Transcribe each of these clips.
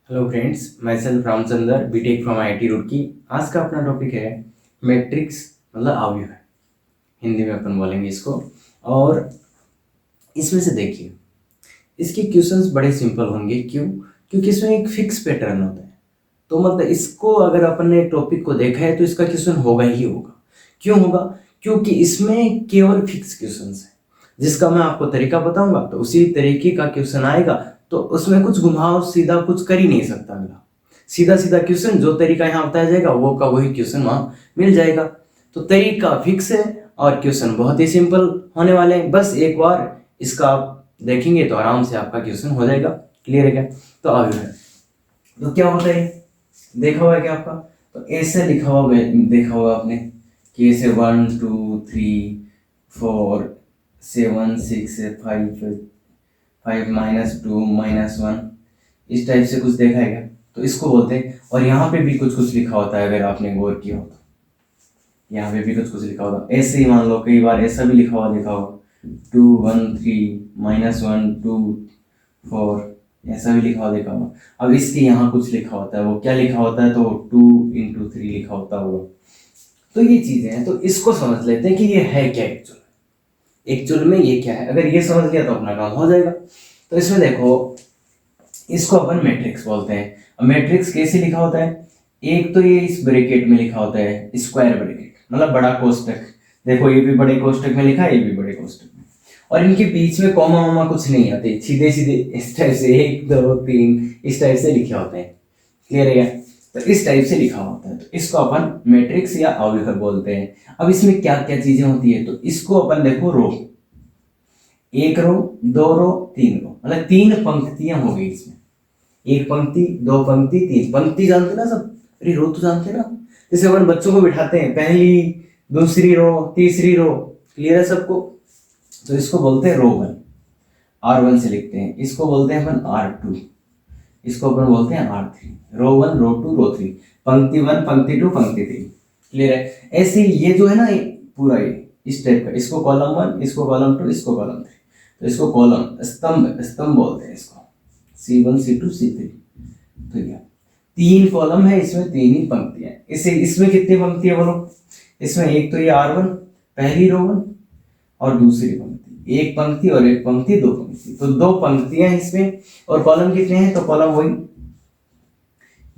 Hello friends, my self Ramchandra, BTech from IIT Roorkee. आज का अपना टॉपिक है मैट्रिक्स, मतलब अवयव है, हिंदी में अपन बोलेंगे इसको। और इसमें से देखिए, इसके क्वेश्चंस बड़े सिंपल होंगे। क्यों? क्योंकि इसमें एक फिक्स पैटर्न होता है। तो मतलब इसको अगर अपन ने टॉपिक को देखा है तो इसका क्वेश्चन होगा ही होगा। क्यों होगा? क्योंकि इसमें केवल फिक्स क्वेश्चंस है, जिसका मैं आपको तरीका बताऊंगा तो उसी तरीके का क्वेश्चन आएगा। तो उसमें कुछ घुमाव सीधा कुछ कर ही नहीं सकता अगला। सीधा सीधा क्वेश्चन जो तरीका यहाँ बताया जाएगा वो का वही क्वेश्चन वहां मिल जाएगा। तो तरीका फिक्स है और क्वेश्चन बहुत ही सिंपल होने वाले हैं। बस एक बार इसका आप देखेंगे तो आराम से आपका क्वेश्चन हो जाएगा। क्लियर है क्या? तो आगे है, तो क्या होता है, देखा हुआ है क्या आपका? तो ऐसे लिखा हुआ देखा होगा आपने कि ऐसे 1 2 3 4 7 6 5 5 -2 -1 इस टाइप से कुछ देखा है क्या? तो इसको बोलते हैं। और यहाँ पे भी कुछ कुछ लिखा होता है, अगर आपने गौर किया हो तो यहाँ पे भी कुछ कुछ लिखा होता है। ऐसे ही मान लो कई बार ऐसा भी लिखा हुआ देखा होगा 2 1 3 -1 2 4 ऐसा भी लिखा हुआ देखा होगा। अब इसके यहाँ कुछ लिखा होता है, वो क्या लिखा होता है? तो 2 × 3 लिखा होता होगा। तो ये चीजें हैं, तो इसको समझ लेते हैं कि ये है क्या एक्चुअल में ये क्या है। अगर ये समझ लिया तो अपना काम हो जाएगा। तो इसमें देखो, इसको अपन मैट्रिक्स बोलते हैं। अब मैट्रिक्स कैसे लिखा होता है? एक तो ये इस ब्रैकेट में लिखा होता है, स्क्वायर ब्रैकेट मतलब बड़ा कोष्टक। देखो ये भी बड़े कोष्टक में लिखा है, ये भी बड़े कोष्टक में। और इनके बीच में कॉमा वॉमा कुछ नहीं आते, सीधे सीधे इस टाइप से 1 2 3 इस टाइप से लिखे होते हैं। क्लियर है क्या? तो इस टाइप से लिखा होता है, तो इसको अपन मैट्रिक्स या अवयव बोलते हैं। अब इसमें क्या क्या चीजें होती है, तो इसको अपन देखो रो, 1 रो 2 रो 3 रो, मतलब 3 पंक्तियां हो गई इसमें। 1 पंक्ति 2 पंक्ति 3 पंक्ति, जानते ना सब? अरे रो तो जानते ना? जैसे अपन बच्चों को बिठाते हैं, पहली दूसरी रो तीसरी रो। क्लियर है सबको? तो इसको बोलते हैं रो 1, R1 से लिखते हैं। इसको बोलते हैं अपन R2, इसको अपन बोलते हैं R3। रो 1 रो 2 रो 3, पंक्ति 1 पंक्ति 2 पंक्ति 3। क्लियर है? ऐसे ये जो है ना, पूरा ये इस टाइप का, इसको कॉलम 1, इसको कॉलम 2, इसको कॉलम 3। तो इसको कॉलम स्तंभ स्तंभ बोलते हैं इसको, C1 C2 C3। तो ये 3 कॉलम है, इसमें 3 ही पंक्तियां। इसे इसमें कितनी पंक्तियां बोलो? इसमें एक तो ये R1 पहली रो 1 और दूसरी पंक्ति, एक पंक्ति और एक पंक्ति, 2 पंक्ति, तो 2 पंक्तियां हैं इसमें। और कॉलम कितने हैं? तो कॉलम वही,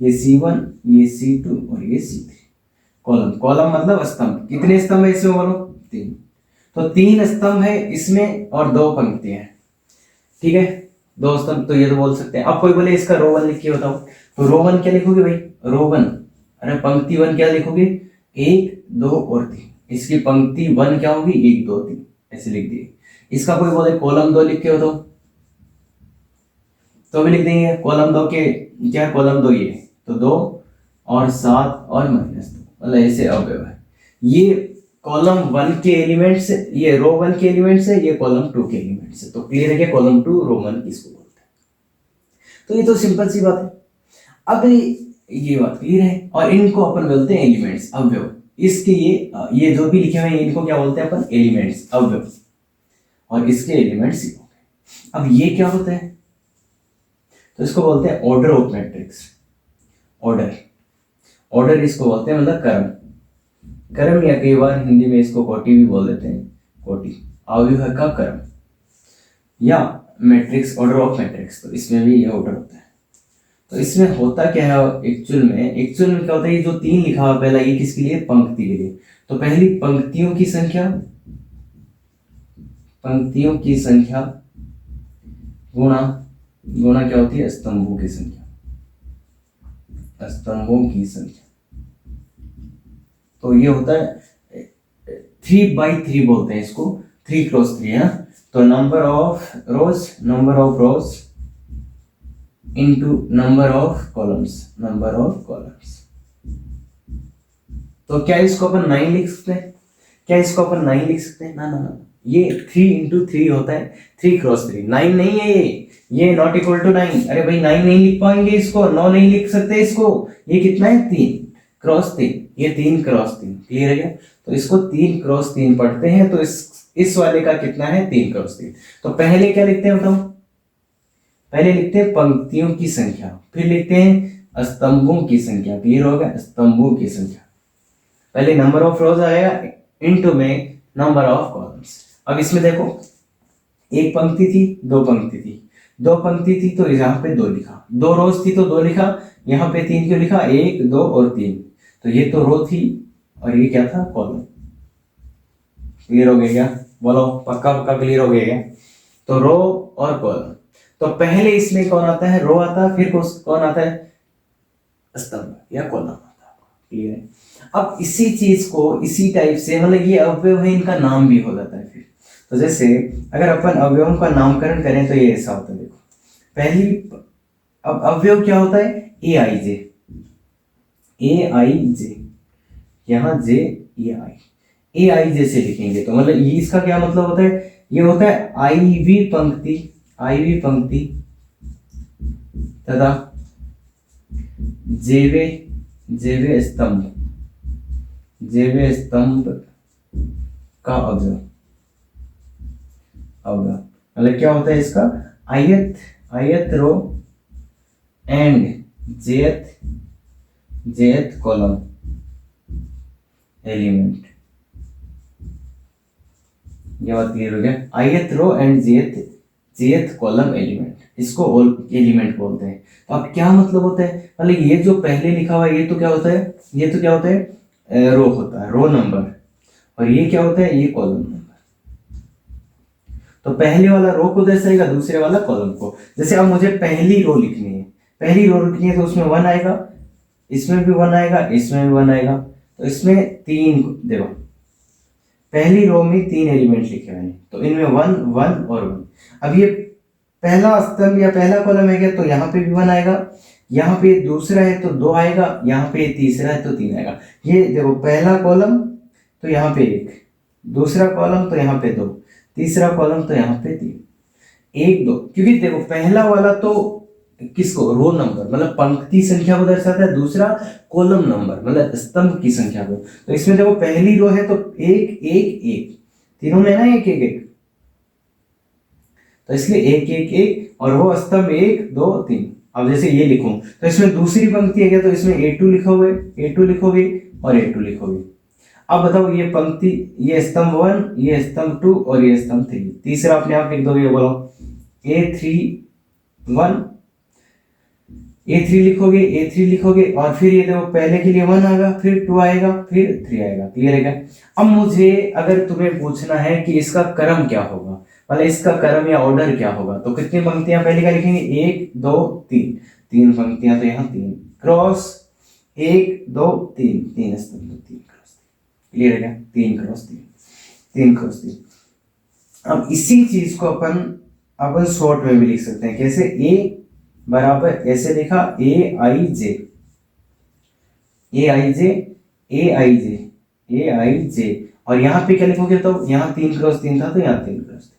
ये C1 ये C2 और ये C3। कॉलम कॉलम मतलब स्तंभ। कितने स्तंभ है इसमें बोलो? 3। तो 3 स्तंभ है इसमें और 2 पंक्तियां हैं। ठीक है, 2 स्तंभ। तो ये तो बोल सकते हैं। अब कोई बोले इसका रो 1 लिख के बताओ, तो रो 1 क्या लिखोगे भाई? रो 1, अरे पंक्ति 1 क्या लिखोगे? 1 2 और 3। इसकी पंक्ति 1 क्या होगी? 1 2 3 ऐसे लिख दिए। इसका कोई बोले कॉलम 2 लिख के बताओ, तो भी लिख देंगे। कॉलम 2 के क्या? कॉलम 2 ये, तो 2 और 7 और -2, मतलब ऐसे अवयव है। ये कॉलम 1 के एलिमेंट्स, ये रो 1 के एलिमेंट्स है, ये कॉलम 2 के एलिमेंट्स है। तो क्लियर है कि कॉलम 2 रो 1 इसको बोलते हैं। तो ये तो सिंपल सी बात है। अब ये बात क्लियर है। और इनको अपन बोलते हैं एलिमेंट्स, अवयव। इसके ये जो भी लिखे हुए हैं इनको क्या बोलते हैं अपन? एलिमेंट्स, अवयव। और इसके एलिमेंट्स ये हो गए। अब ये क्या होता है? तो इसको बोलते हैं order of matrix. Order order इसको बोलते हैं, मतलब क्रम। क्रम, या कई बार हिंदी में इसको कोटि भी बोल देते हैं। कोटि अवयव का क्रम या मैट्रिक्स, ऑर्डर ऑफ मैट्रिक्स। तो इसमें भी ये ऑर्डर होता है। तो इसमें होता क्या है एक्चुअल में क्या होता है? ये जो 3 लिखा हुआ पहला, ये किसके लिए? पंक्ति के लिए। तो पहली पंक्तियों की संख्या गुणा क्या होती है? स्तंभों की संख्या। तो ये होता है 3/3 बोलते हैं इसको, 3 × 3 है। तो number of rose into number of columns. तो क्या इसको अपन 9 लिख सकते हैं? ना ना ना, ये 3 × 3 होता है, 3 × 3। 9 नहीं है ये नॉट इक्वल टू 9। अरे भाई 9 नहीं लिख पाएंगे इसको, 9 नहीं लिख सकते इसको। ये कितना है? 3 × 3, ये 3 × 3। क्लियर है क्या? तो इसको 3 × 3 पढ़ते हैं। तो इस वाले का कितना है? 3 × 3। तो पहले क्या लिखते हैं बताओ? पहले लिखते हैं पंक्तियों की संख्या, फिर लिखते हैं स्तंभों की संख्या। क्लियर हो गया, स्तंभों की संख्या। पहले नंबर ऑफ रोज आएगा इनटू में नंबर ऑफ कॉलम्स। अब इसमें देखो, एक पंक्ति थी, दो पंक्ति थी, दो पंक्ति थी तो यहाँ पे दो लिखा, दो रोज थी तो दो लिखा, यहाँ पे तीन क्यों लिखा, एक दो और तीन, तो ये तो रो थी और ये क्या था, कॉलम। क्लियर हो गया क्या, बोलो पक्का पक्का क्लियर हो गया क्या। तो रो और कॉलम, तो पहले इसमें कौन आता है, रो आता है, फिर कौन आता है, स्तंभ या कॉलम आता है। क्लियर है। अब इसी चीज को इसी टाइप से, मतलब ये अवयव है, इनका नाम भी हो जाता है फिर। तो जैसे अगर अपन अवयवों का नामकरण करें तो ये ऐसा होता है, देखो पहली, अब अवयव क्या होता है, ए आई जे, ए आई जे, यहाँ जे ये आई, ए आई जे से लिखेंगे तो मतलब ये इसका क्या मतलब होता है, ये होता है आईवी पंक्ति, आईवी पंक्ति तथा जेवे जेवे स्तंभ, जेवे स्तंभ का अवयव, अवयव मतलब क्या होता है इसका, आयत, आयत रो एंड जेथ जेथ कॉलम एलिमेंट। ये बात क्लियर हो गया, आयत रो एंड जेथ जेथ कॉलम एलिमेंट, इसको एलिमेंट बोलते हैं। तो अब क्या मतलब होता है, मतलब ये जो पहले लिखा हुआ है ये तो क्या होता है, ये तो क्या होता है, रो होता है, रो नंबर, और ये क्या होता है, ये कॉलम नंबर। तो पहले वाला रो को दर्शाएगा, दूसरे वाला कॉलम को। जैसे अब मुझे पहली रो लिखनी है, पहली रो लिखनी है तो उसमें वन आएगा, इसमें भी वन आएगा, इसमें भी वन आएगा, तो इसमें तीन, देखो पहली रो में तीन एलिमेंट लिखे हुए हैं, तो इनमें वन वन और वन। अब ये पहला स्तंभ या पहला कॉलम है क्या, तो यहाँ पे भी वन आएगा, यहाँ पे दूसरा है तो दो आएगा, यहाँ पे तीसरा है तो तीन आएगा। ये देखो पहला कॉलम तो यहाँ पे एक, दूसरा कॉलम तो यहाँ पे दो, तीसरा कॉलम तो यहाँ पे तीन, एक दो, क्योंकि देखो पहला वाला तो किसको, रो नंबर मतलब पंक्ति संख्या को दर्शाता है, दूसरा कॉलम नंबर मतलब स्तंभ की संख्या को। तो इसमें देखो पहली रो है तो एक एक एक, तीनों में ना एक एक एक, तो इसलिए एक एक एक, और वो स्तंभ एक दो तीन। अब जैसे ये लिखूं तो इसमें दूसरी पंक्ति है क्या, तो इसमें A2 लिखोगे, A2 लिखोगे और A2 लिखोगे। अब बताओ ये पंक्ति, ये स्तंभ 1, ये स्तंभ 2 और ये स्तंभ 3, तीसरा अपने आप लिख दोगे, बोलो A3 1, A3 लिखोगे, A3 लिखोगे, और फिर ये देखो पहले के लिए 1 आएगा, फिर 2 आएगा, फिर 3 आएगा। क्लियर है क्या। अब मुझे अगर तुम्हें पूछना है कि इसका क्रम क्या होगा, मतलब इसका क्रम या ऑर्डर क्या होगा, तो कितनी पंक्तियां पहले का लिखेंगे, 1 2 3, तीन पंक्तियां, तो यहाँ 3 क्रॉस 1 2 3, तीन स्तंभ 3 क्रॉस 3। क्लियर है क्या, 3 क्रॉस 3, 3 क्रॉस 3। अब इसी चीज को अपन शॉर्ट में भी लिख सकते हैं, कैसे, A बराबर ऐसे लिखा, ए आई जे, ए आई जे, ए आई जे, ए आई जे, और यहाँ पे क्या लिखोगे, तो यहाँ 3 क्रॉस 3 था तो यहाँ 3 क्रॉस 3।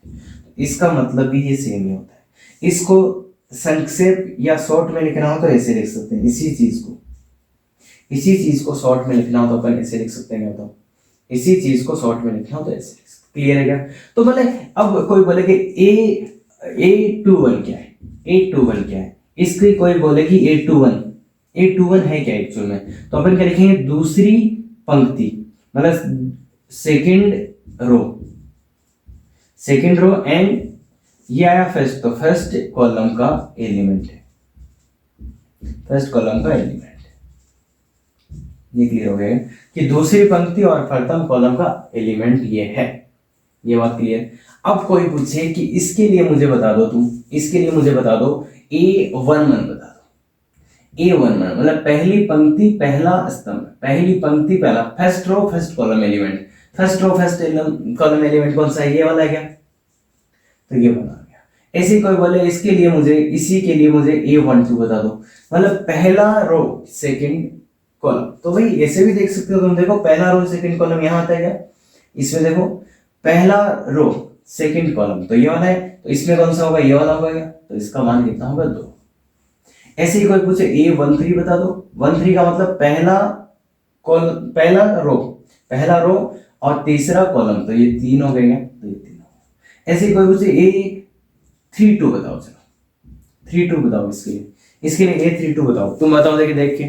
इसका मतलब भी ये सेम ही होता है। इसको संक्षेप या शॉर्ट में लिखना हो तो ऐसे लिख सकते हैं, इसी चीज को शॉर्ट में लिखना हो तो अपन ऐसे लिख सकते हैं, तो इसी चीज को शॉर्ट में लिखना हो तो ऐसे लिख सकते। क्लियर है क्या। तो मतलब अब कोई बोले कि A21 क्या है, A21 क्या है, इसकी कोई बोले कि A21 है क्या एक्चुअल में, तो अपन क्या लिखेंगे, दूसरी पंक्ति मतलब सेकंड रो एंड ये आया फर्स्ट, तो फर्स्ट कॉलम का एलिमेंट है, फर्स्ट कॉलम का एलिमेंट। ये क्लियर हो गया कि दूसरी पंक्ति और प्रथम कॉलम का एलिमेंट ये है, ये बात क्लियर। अब कोई पूछे कि इसके लिए मुझे बता दो, तुम इसके लिए मुझे बता दो A11 बता दो। A11 मतलब पहली पंक्ति पहला स्तंभ, पहली पंक्ति पहला, first row first column element, first row first column element कौन सा है, ये वाला है क्या, तो ये बना गया। ऐसे कोई बोले इसके लिए मुझे, इसी के लिए मुझे A12 बता दो, मतलब पहला रो सेकंड कॉलम। तो भाई ऐसे भी देख सकते हो तुम, देखो पहला रो सेकंड कॉलम यहाँ आता है क्या, इसमें देखो पहला रो सेकंड कॉलम तो ये वाला है, तो इसमें कौन सा होगा, ये वाला होगा, तो इसका मान कितना होगा, 2। ऐसे ही कोई पूछे A13 बता दो, 13 का मतलब पहला रो और तीसरा कॉलम, तो ये 3 हो गए, तो ये 3 हो गए। ऐसे ही कोई पूछे A32 बताओ, चलो A32 बताओ इसके लिए A32 बताओ। तुम बताओ, देखिए देख के,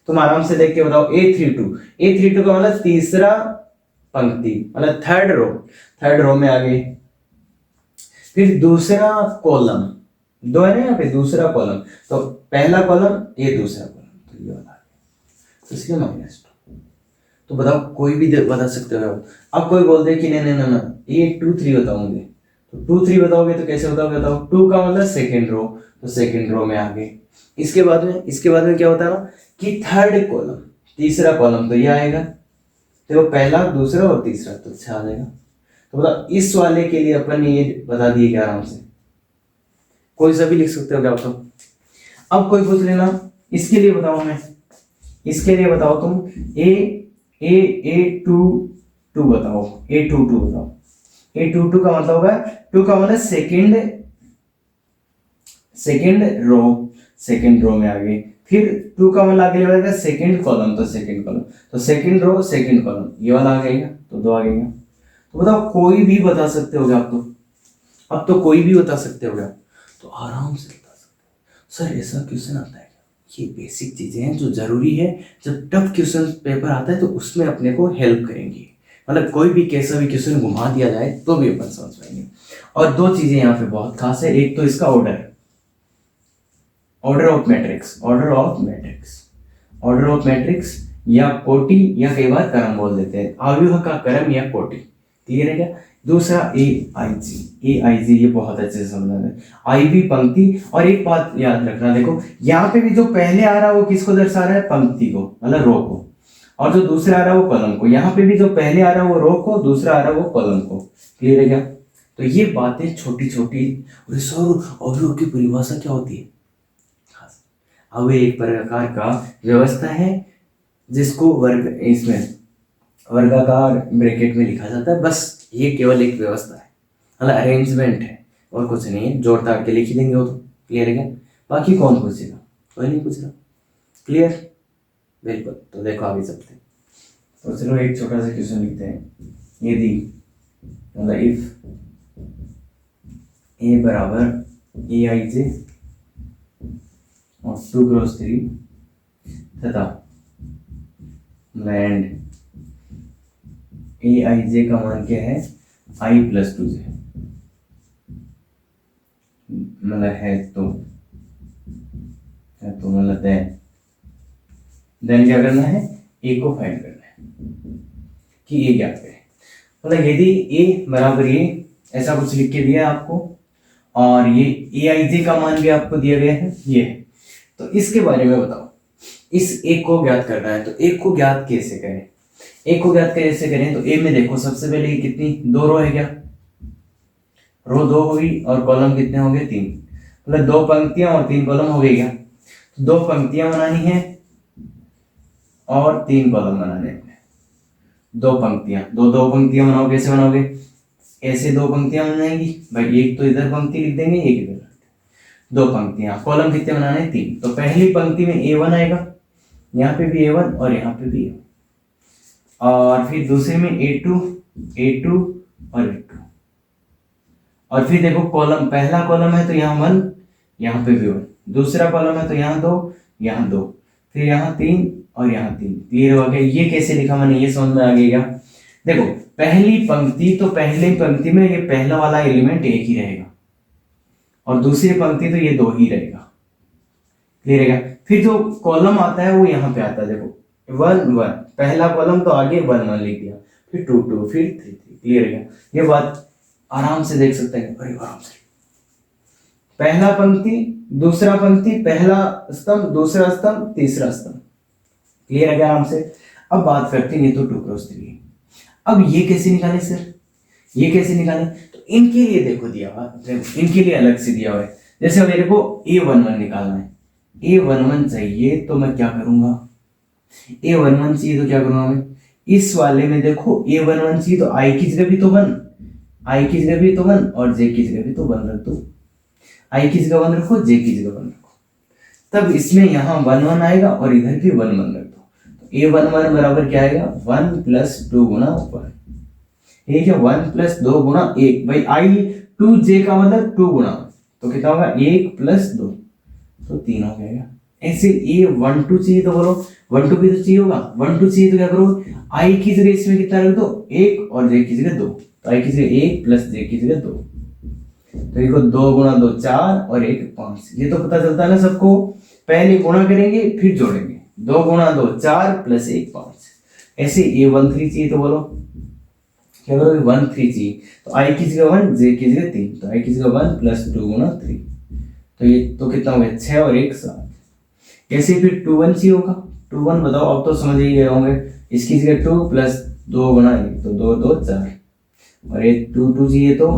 तुम आराम से देख के बताओ। A32 का मतलब तीसरा पंक्ति, मतलब थर्ड रो में आ गई। फिर दूसरा कॉलम, दो है ना यहाँ पे, दूसरा कॉलम, तो पहला कॉलम ये दूसरा कॉलम, तो ये वाला, तो इसलिए -2। तो बताओ, कोई भी बता सकते हो। अब कोई बोल दे कि नहीं नहीं नहीं ये 2 3 बताऊंगे, तो 2 3 बताओगे तो कैसे बताओगे, बताओ। 2 का मतलब सेकेंड रो, तो सेकेंड रो में आ गए। इसके बाद में क्या होता है ना कि थर्ड कॉलम, तीसरा कॉलम, तो ये आएगा। देखो पहला, दूसरा और तीसरा, तो अच्छा आ जाएगा। तो मतलब इस वाले के लिए अपन ये बता दिए क्या आराम से, कोई सा भी लिख सकते हो क्या तो। अब कोई पूछ लेना इसके लिए बताओ, मैं इसके लिए बताओ तुम A22 बताओ, A22 बताओ। A22 का मतलब होगा, 2 का मतलब सेकेंड रो में आ गई। फिर 2 का मतलब आगे लगेगा सेकेंड कॉलम, तो सेकेंड कॉलम, तो सेकेंड रो सेकेंड कॉलम, ये वाला आ गएगा, तो 2 आ गएगा। तो बताओ, कोई भी बता सकते हो आप तो, अब तो कोई भी बता सकते हो आप, तो आराम से बता सकते हो। सर ऐसा क्वेश्चन आता है, ये बेसिक चीजें हैं जो जरूरी है, जब टफ क्वेश्चन पेपर आता है तो उसमें अपने को हेल्प करेंगी। मतलब कोई भी कैसा भी क्वेश्चन घुमा दिया जाए तो भी अपन समझ पाएंगे। और दो चीजें यहाँ पे बहुत खास है, एक तो इसका ऑर्डर ऑफ मैट्रिक्स या कोटि, या कई बार क्रम बोल देते हैं, अव्यूह का क्रम या कोटि। क्लियर है क्या। दूसरा AIG, ये बहुत अच्छे से समझना है। आई भी पंक्ति, और एक बात याद रखना, देखो यहाँ पे भी जो पहले आ रहा है वो किसको दर्शा रहा है, पंक्ति को, मतलब रो को, और जो दूसरा आ रहा है वो कॉलम को। यहाँ पे भी जो पहले आ रहा है वो रो को, दूसरा आ रहा है वो कॉलम को। क्लियर है क्या। तो ये बातें छोटी छोटी। सर अवयव की परिभाषा क्या होती है, अवयव एक प्रकार का व्यवस्था है जिसको वर्गाकार ब्रैकेट में लिखा जाता है। बस ये केवल एक व्यवस्था है, मतलब अरेंजमेंट है, और कुछ नहीं है। जोड़ ताड़ के लिख ही देंगे वो तो। क्लियर है क्या। बाकी कौन पूछेगा, कोई नहीं पूछ रहा। क्लियर, बिल्कुल। तो देखो आगे चलते हैं। तो चलो एक छोटा सा क्वेश्चन लिखते हैं। यदि मतलब इफ A बराबर AIJ और 2x3 तथा एंड AIJ का मान क्या है, I+2J, मतलब है तो मतलब देन क्या करना है, A को फाइंड करना है कि A क्या करें। मतलब यदि A बराबर A, ऐसा कुछ लिख के दिया है आपको, और ये AIJ का मान भी आपको दिया गया है, ये है। तो इसके बारे में बताओ, इस एक को ज्ञात करना है, तो एक को ज्ञात कैसे करें। एक को ज्ञात कैसे करें, तो ए में देखो सबसे पहले कितनी, 2 रो है क्या, रो 2 होगी, और कॉलम कितने हो गए, 3, मतलब 2 पंक्तियां और 3 कॉलम हो गए क्या। तो 2 पंक्तियां बनानी है और 3 कॉलम बनाने हैं। 2 पंक्तियां, दो पंक्तियां बनाओ, कैसे बनाओगे, ऐसे 2 पंक्तियां बनाएंगी भाई, एक तो इधर पंक्ति लिख देंगे, एक इधर, 2 पंक्तियां, कॉलम कितने बनाने हैं, 3। तो पहली पंक्ति में A1 आएगा, यहाँ पे भी A1 और यहाँ पे भी A1, और फिर दूसरे में A2 और A2, और फिर देखो कॉलम, पहला कॉलम है तो यहाँ 1, यहाँ पे भी 1, दूसरा कॉलम है तो यहाँ 2, यहाँ 2, फिर यहाँ 3 और यहाँ 3। क्लियर हो गया। ये कैसे लिखा मैंने, ये समझ में आ गया। देखो पहली पंक्ति, तो पहली पंक्ति में ये पहला वाला एलिमेंट एक ही रहेगा, और दूसरी पंक्ति तो ये 2 ही रहेगा। क्लियर है क्या। फिर जो कॉलम आता है वो यहाँ पे आता है, देखो 1 1, पहला कॉलम तो आगे 1 1 लिख दिया, फिर 2 2, फिर 3 3। क्लियर है क्या। ये बात आराम से देख सकते हैं, अरे आराम से। पहला पंक्ति, दूसरा पंक्ति, पहला स्तंभ, दूसरा स्तंभ, तीसरा स्तंभ। क्लियर है क्या आराम से। अब बात करते हैं, ये तो 2x3। अब ये कैसे निकाले सर, ये कैसे निकाले, तो इनके लिए देखो दिया हुआ, इनके लिए अलग से दिया हुआ है। जैसे मेरे को A11 निकालना है, A11 चाहिए तो मैं क्या करूंगा, A11 चाहिए तो क्या करूंगा मैं, इस वाले में देखो A11 चाहिए तो I की जगह भी तो 1, I की जगह भी तो 1, और J की जगह भी तो 1 रख दो। I की जगह 1 रखो, J की जगह 1 रखो, तब इसमें यहाँ 1 1 आएगा और इधर भी 1 1 रख दो। तो A11 बराबर क्या आएगा, 1 + 2 गुना 1, ठीक है, 1 + 2 गुना 1 भाई, I 2J का मतलब 2 गुना तो कितना होगा 1 + 2, तो 3 हो जाएगा। ऐसे ये 1 2 चाहिए तो बोलो 1 2 भी तो चाहिए होगा, 1 2 चाहिए तो क्या करो, i की जगह इसमें कितना रख दो 1 और j की जगह 2, तो i की जगह 1 + j की जगह 2, तो देखो 2 × 2 4 और 1 5, ये तो पता चलता है ना सबको। पहले गुणा करेंगे फिर जोड़ेंगे, 2 × 2 4 + 1 5। ऐसे a 1 3 चाहिए तो बोलो क्या करोगे 1 3 चाहिए, तो i की जगह 1 j की जगह 3, तो i की जगह 1 + 2 × 3, तो ये तो कितना हो गया 6 और 1 7। कैसे फिर 2 1 चाहिए होगा, 2 1 बताओ, अब तो समझ ही गए होंगे। इसकी जगह 2 + 2 × 1, तो 2 2 4, और ये 2 2 चाहिए तो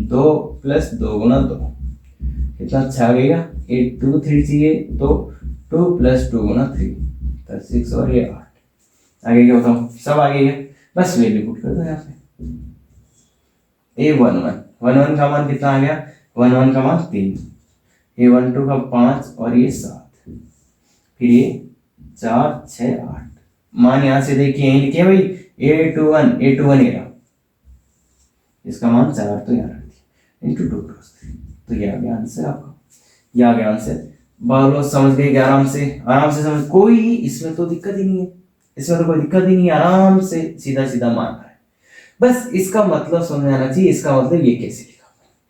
2 + 2 × 2, कितना अच्छा आ गया। ये 2 3 चाहिए तो 2 + 2 × 3, तो 6 और ये 8। आगे क्या बताओ, सब आगे है, बस वैल्यू पुट कर दो यहाँ पे। ए 1 1 1 1 का मान कितना आ गया, 1 1 का मान 3, ये 1 2 का 5 और ये 7, फिर ये 4 6 8। मान यहां से देखिए यही लिखे भाई A21 ये रहा, इसका मान 4 तो यहाँ रख दिया इंटू 2 × 3, तो ये आ गया आंसर आपका, ये आ गया आंसर। बालो समझ गए आराम से समझ, कोई इसमें तो दिक्कत ही नहीं है, इसमें तो कोई दिक्कत ही नहीं है, आराम से सीधा सीधा मान रहा है। बस इसका मतलब समझ आना चाहिए, इसका मतलब ये कैसे लिखा,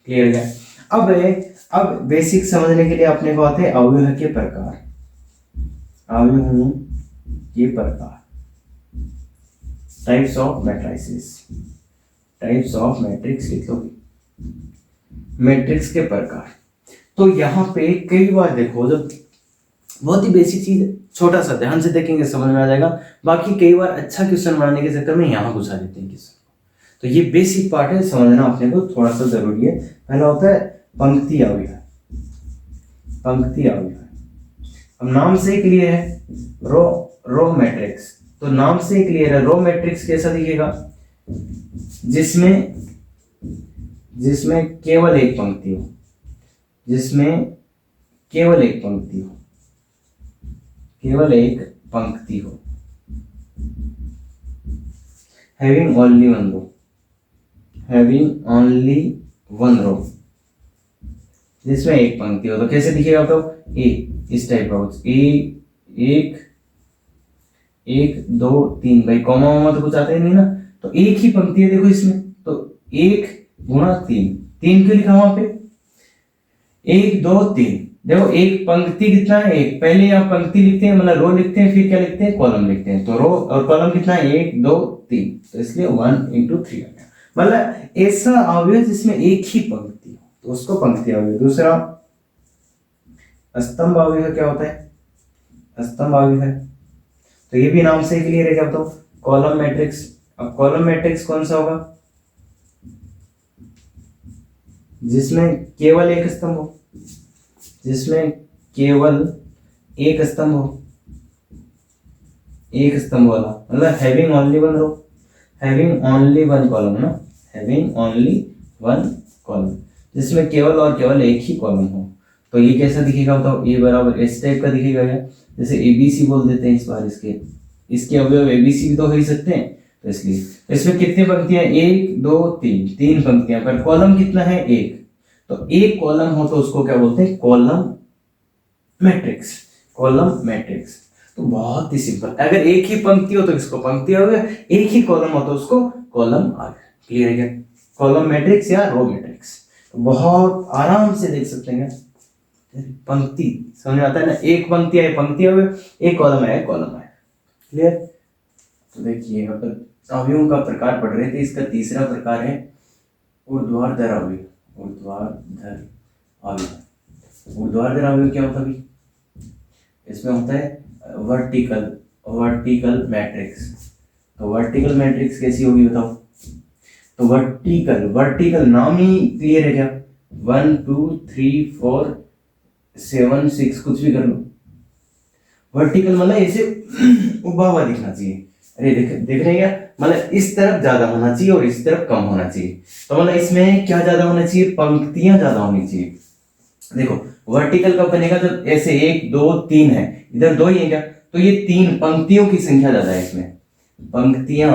क्लियर है। अब बेसिक समझने के लिए अपने को आते हैं अवयव के प्रकार, अवयव के प्रकार, types of matrices, types of matrix लिख लो, मैट्रिक्स के प्रकार। तो यहाँ पे कई बार देखो, जब बहुत ही बेसिक चीज है, छोटा सा ध्यान से देखेंगे समझ में आ जाएगा, बाकी कई बार अच्छा क्वेश्चन बनाने के चक्कर में यहाँ घुसा देते हैं क्वेश्चन को, तो ये बेसिक पार्ट है, समझना अपने को थोड़ा सा जरूरी है। पहला होता है पंक्ति अवयव, पंक्ति अवयव, अब नाम से ही क्लियर है, रो मैट्रिक्स, तो नाम से ही क्लियर है, रो मैट्रिक्स कैसा दिखेगा, जिसमें केवल एक पंक्ति हो, जिसमें केवल एक पंक्ति हो, केवल एक पंक्ति हो, having only one row, having only one row, जिसमें एक पंक्ति हो, तो कैसे दिखेगा, तो ए इस टाइप का हो, ए 1 1 2 3, भाई कॉमा वॉमा तो कुछ आता ही नहीं ना, तो एक ही पंक्ति है देखो इसमें, तो 1 × 3, 3 क्यों लिखा वहां पे, 1 2 3, देखो एक पंक्ति कितना है, एक, पहले यहाँ पंक्ति लिखते हैं मतलब रो लिखते हैं, फिर क्या लिखते हैं, कॉलम लिखते हैं, तो रो और कॉलम कितना है 1 2 3, तो इसलिए 1 × 3 आ गया, मतलब ऐसा अवयव जिसमें एक ही पंक्ति हो तो उसको पंक्ति अवयव। दूसरा स्तंभ अवयव क्या होता है, स्तंभ अवयव है, तो ये भी नाम से क्लियर है, क्या बताओ, कॉलम मैट्रिक्स। अब कॉलम मैट्रिक्स कौन सा होगा, जिसमें केवल एक स्तंभ हो, जिसमें केवल एक स्तंभ हो, एक स्तंभ वाला, मतलब having only one row, having only one column ना, हैविंग ओनली वन कॉलम, जिसमें केवल और केवल एक ही कॉलम हो, तो ये कैसा दिखेगा बताओ, ए बराबर इस टाइप का दिखेगा क्या, जैसे ABC बोल देते हैं इस बार, इसके अवयव ABC भी तो हो ही सकते हैं, तो इसलिए इसमें कितनी पंक्तियां, 1 2 3, 3 पंक्तियां, पर कॉलम कितना है, एक, तो एक कॉलम हो तो उसको क्या बोलते हैं, कॉलम मैट्रिक्स, कॉलम मैट्रिक्स। तो बहुत ही सिंपल, अगर एक ही पंक्ति हो तो इसको पंक्ति आ गया, एक ही कॉलम हो तो उसको कॉलम आ गया, क्लियर है क्या, कॉलम मैट्रिक्स या रो मैट्रिक्स। तो बहुत आराम से देख सकते हैं, पंक्ति समझ में आता है ना, एक पंक्ति है पंक्ति हो गया, एक कॉलम है कॉलम है, क्लियर। तो देखिए अवयवों का प्रकार पढ़ रहे थे, इसका तीसरा प्रकार है ऊर्ध्वाधर अवयव, ऊर्ध्वाधर अवयव। ऊर्ध्वाधर अवयव क्या होता है, इसमें होता है वर्टिकल मैट्रिक्स। तो वर्टिकल मैट्रिक्स कैसी होगी बताओ, तो वर्टिकल नाम ही क्लियर है क्या, 1 2 3 4 7 6 कुछ भी कर लो, वर्टिकल मतलब ऐसे उभा हुआ दिखना चाहिए, अरे देख रहे हैं क्या, मतलब इस तरफ ज्यादा होना चाहिए और इस तरफ कम होना चाहिए, तो मतलब इसमें क्या ज्यादा होना चाहिए, पंक्तियां ज्यादा होनी चाहिए। देखो वर्टिकल कब बनेगा, जब ऐसे 1 2 3 है, इधर 2 ही है क्या, तो ये 3 पंक्तियों की संख्या ज्यादा है इसमें, पंक्तियां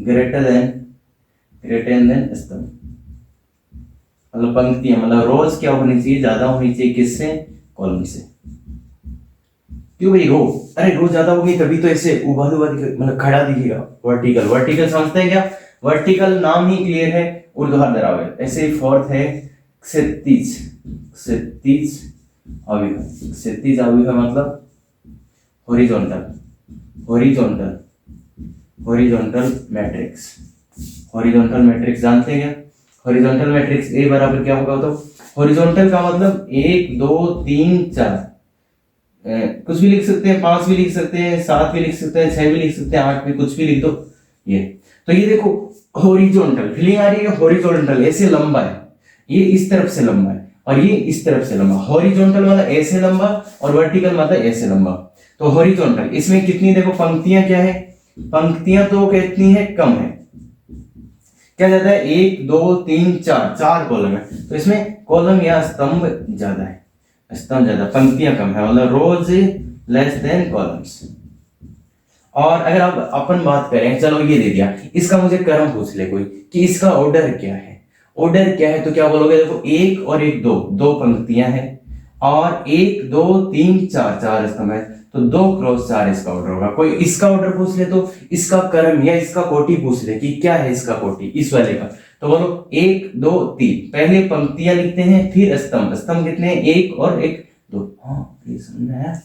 ग्रेटर देन स्तंभ, मतलब पंक्तियां, मतलब रोज क्या होनी चाहिए, ज्यादा होनी चाहिए किससे, कॉलम से। क्यों भाई रो, अरे रो ज्यादा होगी तभी तो ऐसे उभर उभर मतलब खड़ा दिखेगा। वर्टिकल, वर्टिकल समझते हैं क्या, वर्टिकल नाम ही क्लियर है, ऊर्ध्वाधर दरावेल। ऐसे फोर्थ है क्षैतिज, क्षैतिज अवयव, क्षैतिज अवयव मतलब horizontal, horizontal, horizontal matrix. Horizontal matrix जानते हैं क्या, हॉरिजॉन्टल मैट्रिक्स ए बराबर क्या होगा, तो हॉरिजॉन्टल का मतलब 1 2 3 4, कुछ भी लिख सकते हैं, 5 भी लिख सकते हैं, 7 भी लिख सकते हैं, 6 भी लिख सकते हैं, 8 भी, कुछ भी लिख दो। ये तो ये देखो हॉरिजॉन्टल फीलिंग आ रही है, हॉरिजॉन्टल ऐसे लंबा है, ये इस तरफ से लंबा है और ये इस तरफ से लंबा। हॉरिजॉन्टल मतलब ऐसे लंबा और वर्टिकल मतलब ऐसे लंबा। तो हॉरिजॉन्टल इसमें कितनी देखो पंक्तियां क्या है, पंक्तियां तो कितनी है, कम है। क्या जाता है 1 2 3 4, 4 कॉलम है, तो इसमें कॉलम या स्तंभ ज्यादा है, स्तंभ ज्यादा, पंक्तियां कम है, मतलब रोज लेस देन कॉलम्स। और अगर आप अपन बात करें, चलो ये दे दिया, इसका मुझे क्रम पूछ ले कोई कि इसका ऑर्डर क्या है, ऑर्डर क्या है, तो क्या बोलोगे, देखो 1 और 1 2, दो पंक्तियां हैं और 1 2 3 4, 4 स्तंभ है, तो 2 क्रॉस 4 इसका ऑर्डर होगा। कोई इसका ऑर्डर पूछ ले तो इसका क्रम या इसका कोटि पूछ ले कि क्या है इसका कोटि इस वाले का, तो बोलो 1 2 3, पहले पंक्तियां लिखते हैं फिर स्तंभ, स्तंभ कितने हैं 1 और 1 2। हाँ ये समझ में आया।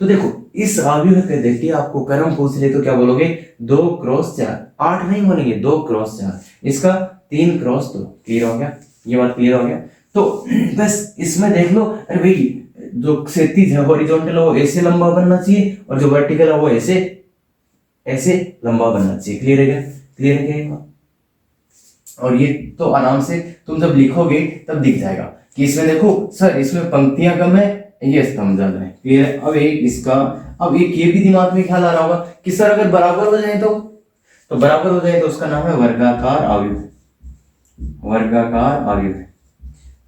तो देखो इस अवयव के देखिए आपको क्रम पूछ ले तो क्या बोलोगे 2 क्रॉस 4, 8 नहीं बोलेंगे, 2 क्रॉस 4, इसका 3 क्रॉस 2। क्लियर हो गया, ये बात क्लियर हो गया। तो बस इसमें देख लो, अरे भाई जो क्षैतिज है हॉरिजॉन्टल वो ऐसे लंबा बनना चाहिए और जो वर्टिकल है वो ऐसे ऐसे लंबा बनना चाहिए। क्लियर है क्या, क्लियर है क्या। और ये तो आराम से तुम जब लिखोगे तब दिख जाएगा कि इसमें देखो सर इसमें पंक्तियां कम है, ये स्तंभ ज्यादा है। क्लियर है। अब एक इसका, अब एक ये भी दिमाग में ख्याल आ रहा होगा कि सर अगर बराबर हो जाए तो बराबर हो जाए तो उसका नाम है वर्गाकार अवयव, वर्गाकार अवयव है,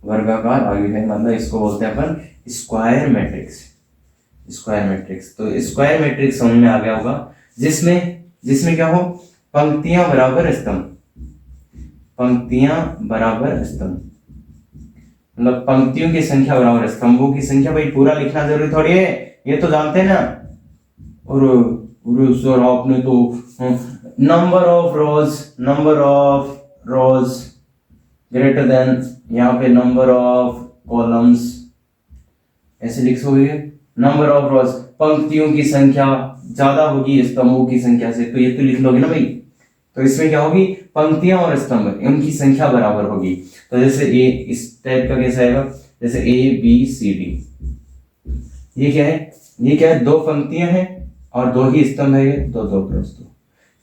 वर्गाकार अवयव है, मतलब इसको बोलते हैं अपन स्क्वायर मैट्रिक्स, स्क्वायर मैट्रिक्स। तो स्क्वायर मैट्रिक्स समझ में आ गया होगा, जिसमें क्या हो, पंक्तियां बराबर स्तंभ, पंक्तियां बराबर स्तंभ, मतलब पंक्तियों की संख्या बराबर स्तंभों की संख्या। भाई पूरा लिखना जरूरी थोड़ी है, ये तो जानते हैं ना। और सर आपने तो number of rose, number of rose greater than, यहाँ पे नंबर ऑफ कॉलम्स ऐसे लिखोगे, नंबर ऑफ रोज पंक्तियों की संख्या ज्यादा होगी स्तंभों की संख्या से, तो ये तो लिख लोगे ना भाई। तो इसमें क्या होगी, पंक्तियां और स्तंभ इनकी संख्या बराबर होगी। तो जैसे ए इस टाइप का कैसा आएगा, जैसे ए बी सी डी, ये क्या है, ये क्या है, 2 पंक्तियां हैं और 2 ही स्तंभ है, तो 2 क्रॉस 2।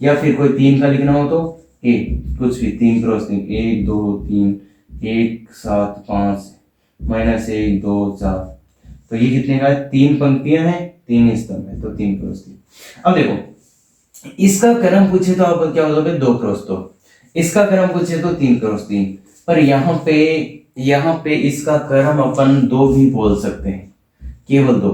या फिर कोई 3 का लिखना हो तो ए, कुछ भी 3 क्रॉस 3, 1 2 3 1 7 5 -1 2 4, तो ये कितने का है, 3 पंक्तियां हैं 3 स्तंभ है, तो 3 क्रॉस 3। अब देखो इसका क्रम पूछे तो आप क्या बोलोगे 2 क्रॉस 2, इसका क्रम पूछे तो 3 क्रॉस 3, पर यहाँ पे इसका क्रम अपन 2 भी बोल सकते हैं, केवल 2।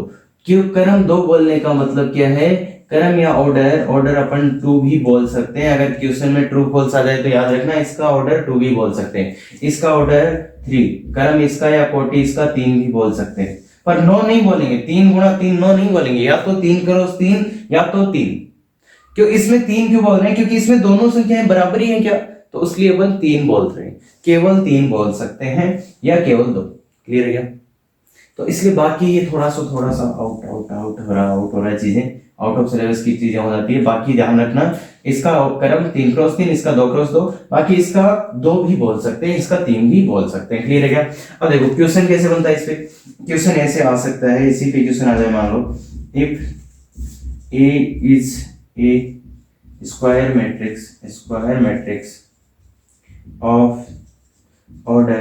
क्यों क्रम 2 बोलने का मतलब क्या है, क्रम या ऑर्डर, ऑर्डर अपन 2 भी बोल सकते हैं। अगर क्वेश्चन में ट्रू फॉल्स आ जाए तो याद रखना इसका ऑर्डर 2 भी बोल सकते हैं, इसका ऑर्डर 3, क्रम इसका या कोटि इसका 3 भी बोल सकते हैं, पर 9 नहीं बोलेंगे, 3 गुणा 3 9 नहीं बोलेंगे, या तो 3 क्रॉस 3 या तो 3। क्यों इसमें 3 क्यों बोल रहे हैं, क्योंकि इसमें दोनों संख्याएं बराबर ही हैं क्या, तो उसलिए अपन 3 बोल रहे हैं, केवल 3 बोल सकते हैं या केवल 2। क्लियर है क्या। तो इसलिए बाकी ये थोड़ा सा आउट हो रहा है, चीजें आउट ऑफ सिलेबस की चीजें हो जाती है। बाकी ध्यान रखना इसका क्रम 3 क्रॉस 3, इसका 2 क्रॉस 2, बाकी इसका 2 भी बोल सकते हैं, इसका 3 भी बोल सकते हैं। क्लियर है क्या। अब देखो क्वेश्चन कैसे बनता है, इस पे क्वेश्चन ऐसे आ सकता है, इसी पे क्वेश्चन आ जाए, मान लो if A is a square matrix of order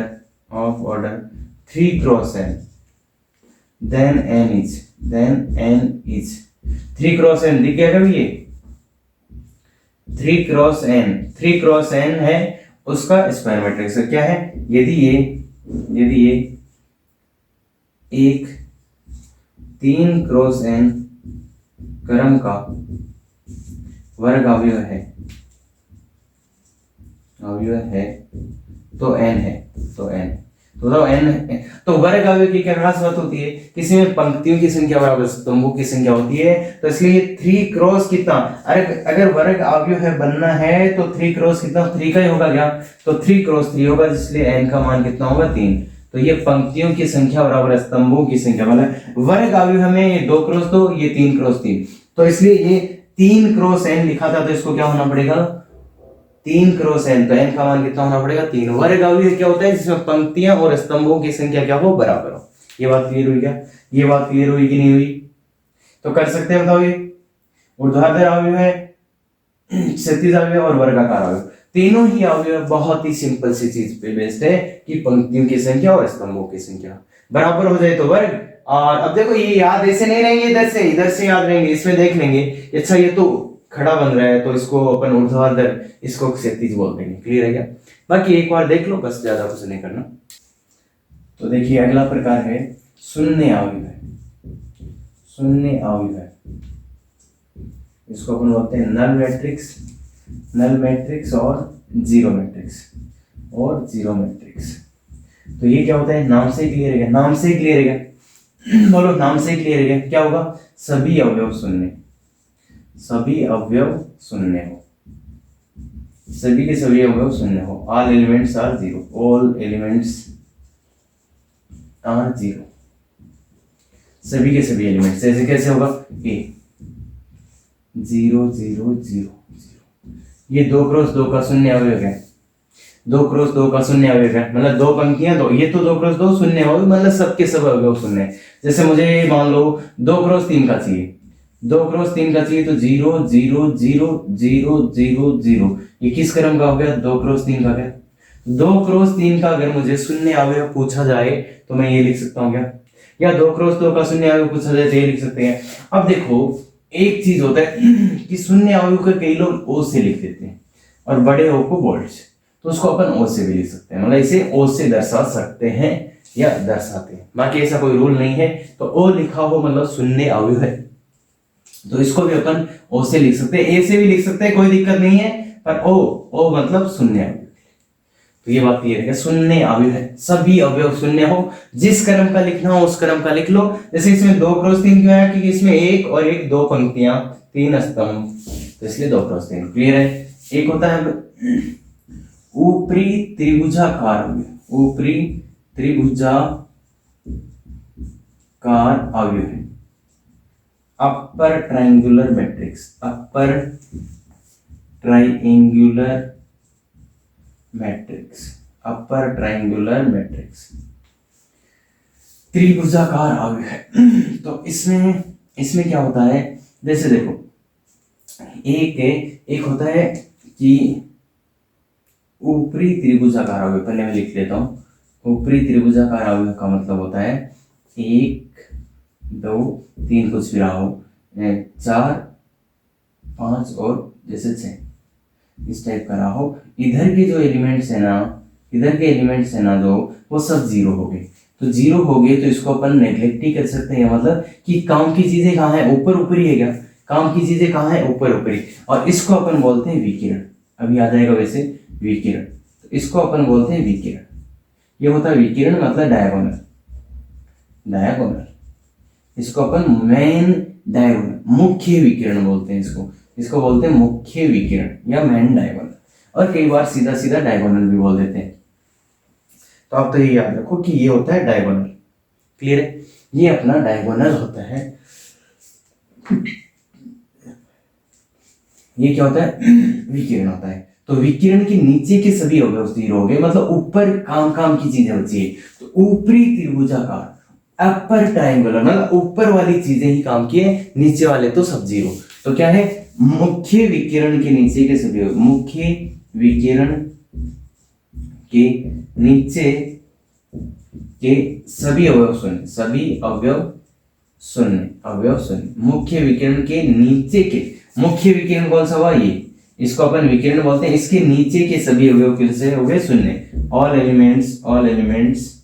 3 cross n, then n is 3 cross n दिख गया कभी, ये 3 क्रॉस n है उसका स्क्वायर मैट्रिक्स क्या है, यदि ये एक 3 क्रॉस n क्रम का वर्ग अवयव है तो n है, तो बताओ n, तो वर्ग अवयव की क्या खास बात होती है, किसी में पंक्तियों की संख्या बराबर स्तंभों की संख्या होती है, तो इसलिए 3 क्रॉस कितना, अरे अगर वर्ग अवयव है बनना है तो 3 क्रॉस कितना, 3 का ही होगा क्या, तो 3 क्रॉस 3 होगा, इसलिए n का मान कितना होगा 3। तो ये पंक्तियों की संख्या बराबर स्तंभों की संख्या, मतलब वर्ग अवयव हमें ये 2 क्रॉस 2, ये 3 क्रॉस 3, तो इसलिए ये 3 क्रॉस n लिखा था, तो इसको क्या होना पड़ेगा 3 क्रॉस n, तो n का मान कितना होना पड़ेगा 3। वर्ग अवयव क्या होता है, जिसमें पंक्तियां और स्तंभों की संख्या क्या हो, बराबर हो। ये बात क्लियर हुई क्या, ये बात क्लियर हुई कि नहीं हुई, तो कर सकते हैं, बताओ ये ऊर्ध्वाधर अवयव है, क्षैतिज अवयव और वर्गाकार अवयव, तीनों ही अवयव बहुत ही सिंपल सी चीज पे बेस्ड है कि पंक्तियों की संख्या और स्तंभों की संख्या बराबर हो जाए तो वर्ग। और अब देखो ये याद ऐसे नहीं रहेंगे, इधर से याद रहेंगे, इसमें देख लेंगे, अच्छा ये तो खड़ा बन रहा है तो इसको अपन ऊर्ध्वाधर, इसको क्षैतिज बोल देंगे। क्लियर है क्या, बाकी एक बार देख लो बस, ज्यादा कुछ नहीं करना। तो देखिए अगला प्रकार है शून्य अवयव। शून्य अवयव इसको अपन बोलते हैं नल मैट्रिक्स और जीरो मैट्रिक्स। तो ये क्या होता है, नाम से क्लियर है क्या, नाम से क्लियर है क्या, बोलो नाम से क्लियर है क्या, क्या होगा, सभी अवयव शून्य हो, सभी के सभी अवयव शून्य हो, ऑल एलिमेंट्स आर जीरो, सभी के सभी एलिमेंट्स, जैसे कैसे होगा ए 0 0 0 0, ये 2 क्रॉस 2 का शून्य अवयव है, 2 क्रॉस 2 का शून्य अवयव है, मतलब 2 पंक्तियां, तो ये तो 2 क्रॉस 2 शून्य अवयव, मतलब सबके सब अवयव शून्य है। जैसे मुझे मान लो 2 क्रॉस 3 का चाहिए, 2 क्रॉस 3 का चाहिए, तो 0 0 0 0 0 0, ये किस क्रम का हो गया, 2 क्रॉस 3 का गया। 2 क्रॉस 3 का अगर मुझे शून्य अवयव पूछा जाए तो मैं ये लिख सकता हूँ क्या, या 2 क्रॉस 2 का शून्य अवयव पूछा जाए तो ये लिख सकते हैं। अब देखो एक चीज होता है कि शून्य अवयव को कई लोग ओ से लिख देते हैं और बड़े ओ को बोल्ड से, तो उसको अपन ओ से भी लिख सकते हैं, मतलब इसे ओ से दर्शा सकते हैं या दर्शाते हैं, बाकी ऐसा कोई रूल नहीं है। तो ओ लिखा हो मतलब शून्य अवयव है, तो इसको भी अपन ओ से लिख सकते हैं, ए से भी लिख सकते हैं, कोई दिक्कत नहीं है, पर ओ मतलब शून्य अवयव। तो ये बात क्लियर है, शून्य अवयव है, सभी अवयव शून्य हो, जिस क्रम का लिखना हो उस क्रम का लिख लो। जैसे इसमें 2 क्रॉस 3 क्यों है, क्योंकि इसमें एक और एक 2 पंक्तियां 3 स्तंभ, तो इसलिए 2 क्रॉस 3। क्लियर है, एक होता है ऊपरी त्रिभुजाकार अवयव, ऊपरी त्रिभुजाकार अवयव है upper triangular matrix, upper triangular matrix त्रिभुजाकार अवयव है। तो इसमें क्या होता है, जैसे देखो एक होता है कि ऊपरी त्रिभुजाकार अवयव, पहले मैं लिख लेता हूँ। ऊपरी त्रिभुजाकार अवयव का मतलब होता है 1 2 3 कुछ भी रहा हो, 4 5 और जैसे 6 इस टाइप का रहा हो, इधर के जो एलिमेंट्स है ना जो, वो सब जीरो हो गए। तो जीरो हो गए तो इसको अपन नेग्लेक्ट ही कर सकते हैं, मतलब कि काम की चीजें कहाँ है, ऊपर ही है क्या, काम की चीजें कहाँ है, ऊपर ही, और इसको अपन बोलते हैं विकिरण। अभी आ जाएगा वैसे विकिरण, तो इसको अपन बोलते हैं विकिरण। ये होता है विकिरण, मतलब डायगोनल, इसको अपन मेन डायगोनल, मुख्य विकिरण बोलते हैं, इसको बोलते हैं मुख्य विकिरण या मेन डायगोनल, और कई बार सीधा डायगोनल भी बोल देते हैं। तो आप तो ये याद रखो कि ये होता है डायगोनल। क्लियर है, ये अपना डायगोनल होता है। ये क्या होता है, विकिरण होता है। तो विकिरण के नीचे के सभी अवयव जीरो हो गए, मतलब ऊपर काम की चीजें बची है। तो ऊपरी त्रिभुजाकार अपर ट्रायंगुलर, मतलब ऊपर वाली चीजें ही काम किए, नीचे वाले तो सब जीरो। तो क्या है, मुख्य विकिरण के नीचे के सभी, मुख्य विकिरण के नीचे के सभी अवयव शून्य, मुख्य विकिरण के नीचे के, मुख्य विकिरण कौन सा हुआ, ये, इसको अपन विकिरण बोलते हैं, इसके नीचे के सभी अवयव कैसे हो गए, शून्य। All elements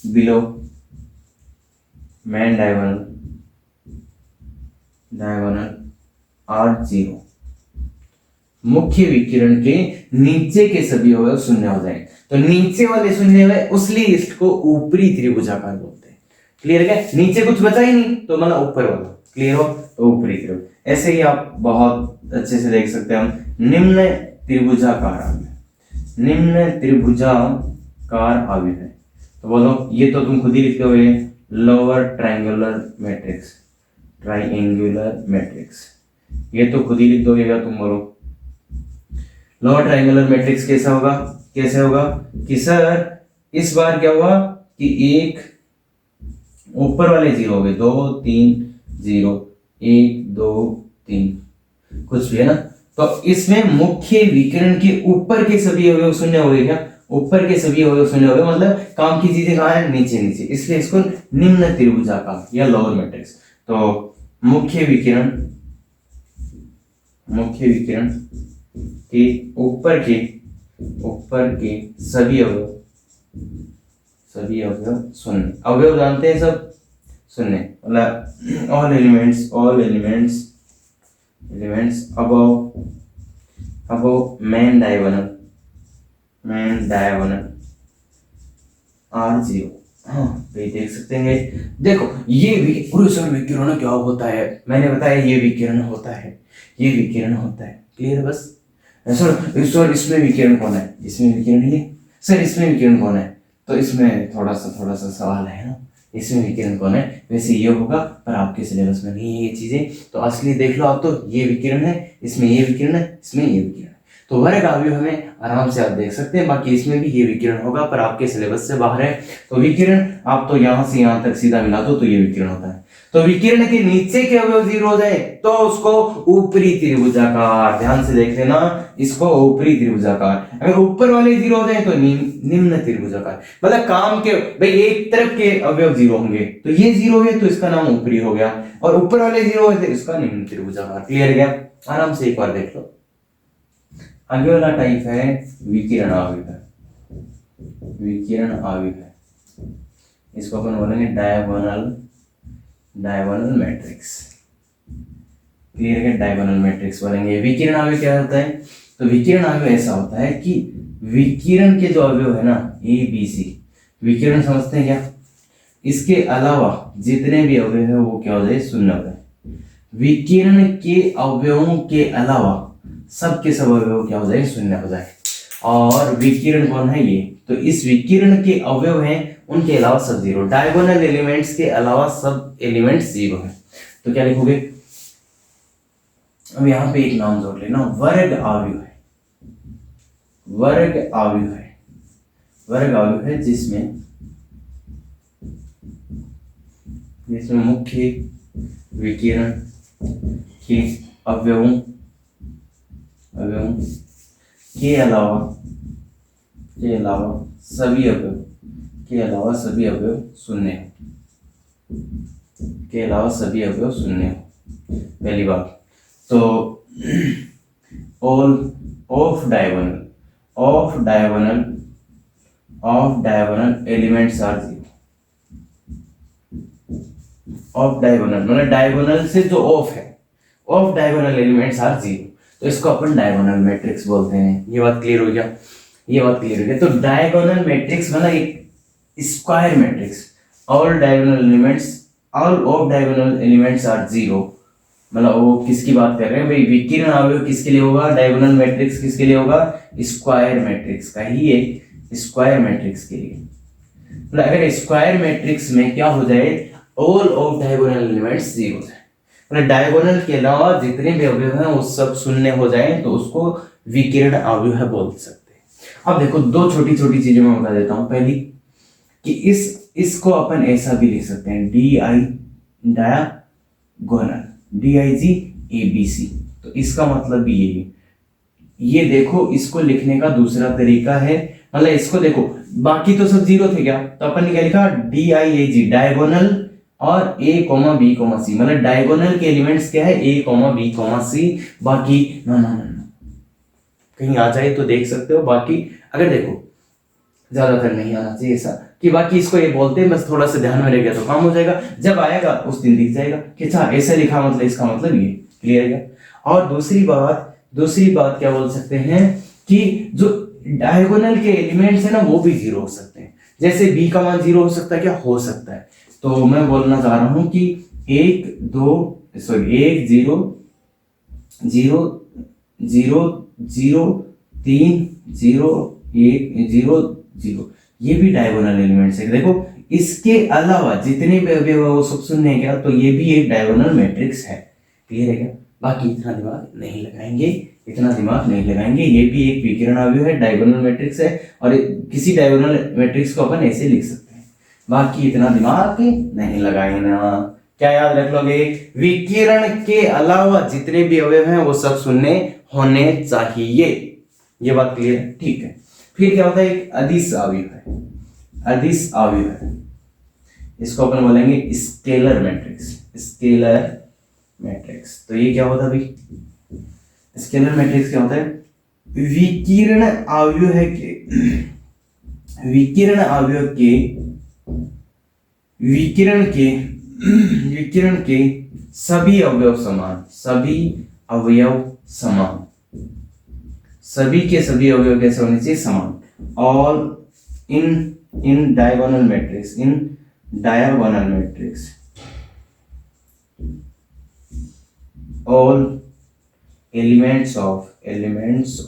below main diagonal are zero. मुख्य विकिरण के नीचे के सभी अवयव शून्य हो जाए। तो नीचे वाले शून्य हुए इसलिए इसको ऊपरी त्रिभुजाकार बोलते हैं। क्लियर है? नीचे कुछ बचा ही नहीं तो मतलब ऊपर वाला। क्लियर हो? तो ऊपरी त्रिभुज। ऐसे ही आप बहुत अच्छे से देख सकते हैं हम निम्न त्रिभुजाकार अवयव। निम्न त्रिभुजाकार अवयव है तो बोलो, ये तो तुम खुद ही लिखते हुए lower triangular matrix, triangular matrix, ये तो खुद ही लिख दोगे तुम। बोलो लोअर ट्रायंगुलर मैट्रिक्स कैसा होगा? कैसे होगा कि सर इस बार क्या हुआ कि एक ऊपर वाले जीरो हो गए, 2 3 0 1 2 3 कुछ भी है ना। तो इसमें मुख्य विकिरण के ऊपर के सभी अवयव शून्य हो गए। क्या? ऊपर के सभी अवयव शून्य हो गए, मतलब काम की चीजें कहाँ है? नीचे नीचे, इसलिए इसको निम्न त्रिभुजाकार या लोअर मैट्रिक्स। तो मुख्य विकिरण के ऊपर के सभी अवयव शून्य। अवयव जानते हैं सब? शून्य मतलब all elements above main diagonal are zero. हाँ तो ये देख सकते हैं। देखो ये विकिरण क्या होता है? मैंने बताया ये विकिरण होता है, ये विकिरण होता है। क्लियर? बस सर इसमें विकिरण कौन है? इसमें विकिरण ये। सर इसमें विकिरण कौन है? तो इसमें थोड़ा सा सवाल है ना, इसमें विकिरण कौन है? वैसे ये होगा पर आपके सिलेबस में नहीं है ये चीजें, तो असली देख लो आप। तो ये विकिरण है, इसमें ये विकिरण है, इसमें ये विकिरण है। तो वर्ग अवयव हमें आराम से आप देख सकते हैं। बाकी इसमें भी ये विकिरण होगा पर आपके सिलेबस से बाहर है। तो विकिरण आप तो यहां से यहां तक सीधा मिला दो तो ये विकिरण होता है। तो विकिरण के नीचे के अवयव जीरो हो जाए तो उसको ऊपरी त्रिभुजाकार, ध्यान से देख लेना, इसको ऊपरी त्रिभुजाकार। अगर ऊपर वाले जीरो हो जाए तो निम्न त्रिभुजाकार। मतलब काम के भाई एक तरफ के अवयव जीरो होंगे तो ये जीरो है तो इसका नाम ऊपरी हो गया, और ऊपर वाले जीरो है तो इसका निम्न त्रिभुजाकार। क्लियर गया? आराम से एक बार देख लो। आगे वाला टाइप है विकिरण अवयव। विकिरण अवयव है, इसको अपन बोलेंगे डायगोनल मैट्रिक्स। क्लियर है? डायगोनल मैट्रिक्स बोलेंगे। विकिरण अवयव क्या होता है? तो विकिरण अवयव ऐसा होता है कि विकिरण के जो अवयव है ना ए बी सी, विकिरण समझते हैं क्या? इसके अलावा जितने भी अवयव है वो क्या हो जाए? शून्य हो जाए। विकिरण के अवयवों के अलावा सबके सब अवयव क्या हो जाए? शून्य हो जाए। और विकिरण कौन है? ये। तो इस विकिरण के अवयव हैं उनके अलावा सब जीरो। डायगोनल एलिमेंट्स के अलावा सब एलिमेंट्स जीरो हैं। तो क्या लिखोगे? अब यहां पे एक नाम जोड़ लेना, वर्ग अवयव है। वर्ग अवयव है जिसमें मुख्य विकिरण के अवयवों के अलावा सभी अवयव शून्य हो। पहली बात तो all off diagonal elements are zero. Off diagonal मतलब डायगोनल से जो ऑफ है, off diagonal elements are zero, तो इसको अपन डायगोनल मैट्रिक्स बोलते हैं। ये बात क्लियर हो गया? तो डायगोनल मैट्रिक्स मतलब एक square matrix. All off diagonal elements are zero, मतलब वो किसकी बात कर रहे हैं भाई? विकिरण अवयव किसके लिए होगा? डायगोनल मैट्रिक्स किसके लिए होगा? स्क्वायर मैट्रिक्स का ही है, स्क्वायर मैट्रिक्स के लिए। मतलब अगर स्क्वायर मैट्रिक्स में क्या हो जाए? All off diagonal elements zero हो जाए, मतलब डायगोनल के अलावा जितने भी अवयव हैं वो सब शून्य हो जाए तो उसको विकिरण अवयव है बोल सकते हैं। अब देखो दो छोटी छोटी चीजें मैं बता देता हूं। पहली कि इसको अपन ऐसा भी लिख सकते हैं, डायगोनल DIGABC। तो इसका मतलब भी ये है। ये देखो इसको लिखने का दूसरा तरीका है, मतलब इसको देखो बाकी तो सब जीरो थे क्या, तो अपन ने क्या लिखा? DIAG डायगोनल और A, B, C, मतलब डायगोनल के एलिमेंट्स क्या है? A, B, C। बाकी ना कहीं आ जाए तो देख सकते हो। बाकी अगर देखो ज्यादातर नहीं आना चाहिए ऐसा कि बाकी इसको ये बोलते हैं, बस थोड़ा सा ध्यान में रह गया तो काम हो जाएगा। जब आएगा उस दिन दिख जाएगा कि अच्छा ऐसे लिखा मतलब इसका मतलब ये। क्लियर है? और दूसरी बात दूसरी बात क्या बोल सकते हैं कि जो डायगोनल के एलिमेंट्स है ना वो भी जीरो हो सकते हैं। जैसे बी का मान जीरो हो सकता है क्या? हो सकता है। तो मैं बोलना चाह रहा हूं कि एक जीरो जीरो जीरो जीरो 3 0 1 0 0 ये भी डायगोनल एलिमेंट्स है। देखो इसके अलावा जितने भी अवयव है वो सब शून्य है क्या? तो ये भी एक डायगोनल मैट्रिक्स है। क्लियर है क्या? बाकी इतना दिमाग नहीं लगाएंगे, ये भी एक विकिरण अवयव है, डायगोनल मैट्रिक्स है, और किसी डायगोनल मैट्रिक्स को अपन ऐसे लिख सकते हैं। बाकी इतना दिमाग नहीं लगाएंगे। क्या याद रख लोगे? विकिरण के अलावा जितने भी अवयव हैं वो सब शून्य होने चाहिए। ये बात क्लियर है? ठीक है। फिर क्या होता है? एक अदिश अवयव है, इसको अपन बोलेंगे स्केलर मैट्रिक्स। तो ये क्या होता है भाई? स्केलर मैट्रिक्स क्या होता है? विकिरण के सभी अवयव समान, सभी के सभी अवयव कैसे होने चाहिए? समान। All in diagonal matrix, all elements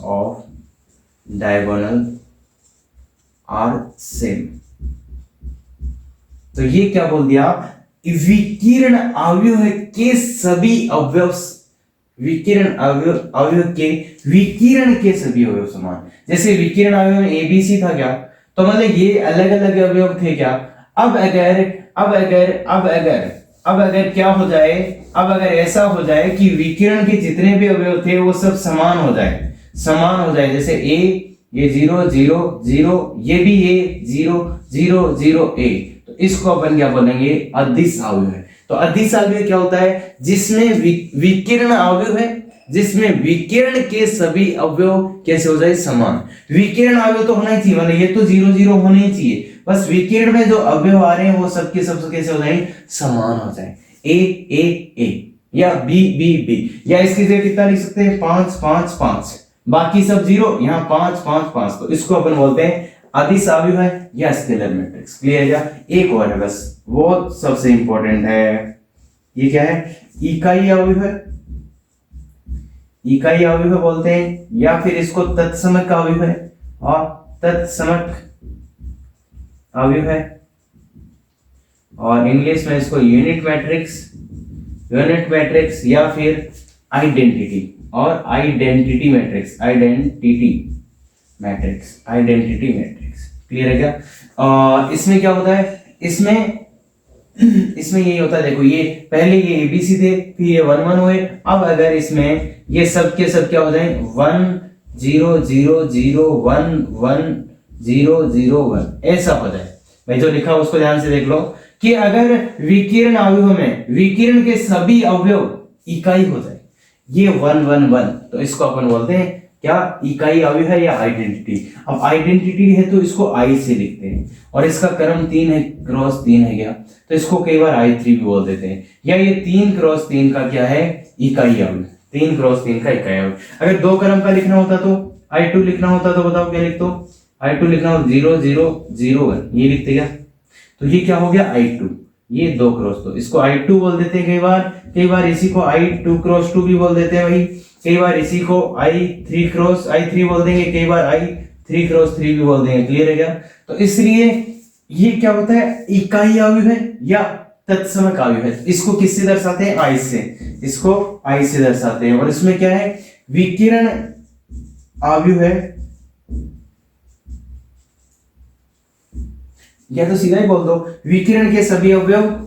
of diagonal are same। तो ये क्या बोल दिया? विकिरण अवयव के सभी अवयव, अवयव के विकिरण के सभी अवयव समान। जैसे विकिरण अवयव में एबीसी था क्या? तो मतलब ये अलग अलग अवयव थे क्या? अब अगर क्या हो जाए? अब अगर ऐसा हो जाए कि विकिरण के जितने भी अवयव थे वो सब समान हो जाए, जैसे ए ये 0 0 0, ये भी ए 0 0 0 ए, तो इसको अपन क्या बोलेंगे? अदिश अवयव है। तो अदिश अवयव क्या होता है? जिसमें विकिरण अवयव है, जिसमें विकिरण के सभी अवयव कैसे हो जाए? समान। विकिरण अवयव तो होना ही चाहिए, मतलब ये तो 0 0 होने ही चाहिए, बस विकिरण में जो अवयव आ रहे हैं वो सबके सब कैसे हो जाए? समान हो जाए। ए या बी, या इसकी जगह कितना लिख सकते हैं? 5 5 5, बाकी सब 0, यहाँ 5 5 5, तो इसको अपन बोलते हैं अदिश अवयव है या स्केलर मैट्रिक्स। क्लियर है क्या? एक और है बस, वो सबसे इंपॉर्टेंट है। ये क्या है? इकाई अवयव बोलते हैं, या फिर इसको तत्समक अवयव है, और तत्समक अवयव है, और इंग्लिश में इसको यूनिट मैट्रिक्स या फिर आइडेंटिटी मैट्रिक्स। क्लियर है क्या? इसमें क्या होता है? इसमें यही होता है, देखो ये पहले ये एबीसी थे, फिर ये 1 1 हुए। अब अगर इसमें ये सब के सब क्या हो जाए? 1 0 0 0 1 1 0 0 1, ऐसा हो जाए। भाई जो लिखा उसको ध्यान से देख लो कि अगर विकिरण अवयव में विकिरण के सभी अवयव इकाई हो जाए, ये 1 1 1, तो इसको अपन बोलते हैं क्या? इकाई अवयव है या आइडेंटिटी। अब आइडेंटिटी है तो इसको आई से लिखते हैं, और इसका क्रम 3 है, क्रॉस 3 है क्या? तो इसको कई बार I3 भी बोल देते हैं। या ये 3 क्रॉस 3 का क्या है? इकाई अवयव। 3 क्रॉस 3 का इकाई अवयव। अगर 2 क्रम का लिखना होता तो I2 लिखना होता तो बताओ क्या लिखते हो? I2 लिखना हो 0 0 0 1, ये लिखते क्या? तो ये क्या हो गया? I2। ये 2 क्रॉस 2, इसको I2 बोल देते हैं कई बार इसी को I2 क्रॉस 2 भी बोल देते हैं भाई। कई बार इसी को I3 क्रॉस I3 बोल देंगे, कई बार I3 क्रॉस 3 भी बोल देंगे। क्लियर है क्या? तो इसलिए ये क्या होता है? इकाई अवयव है या तत्समक अवयव है। इसको किससे दर्शाते हैं? I से। इसको I से दर्शाते हैं। और इसमें क्या है? विकिरण अवयव है, या तो सीधा ही बोल दो विकिरण के सभी अवयव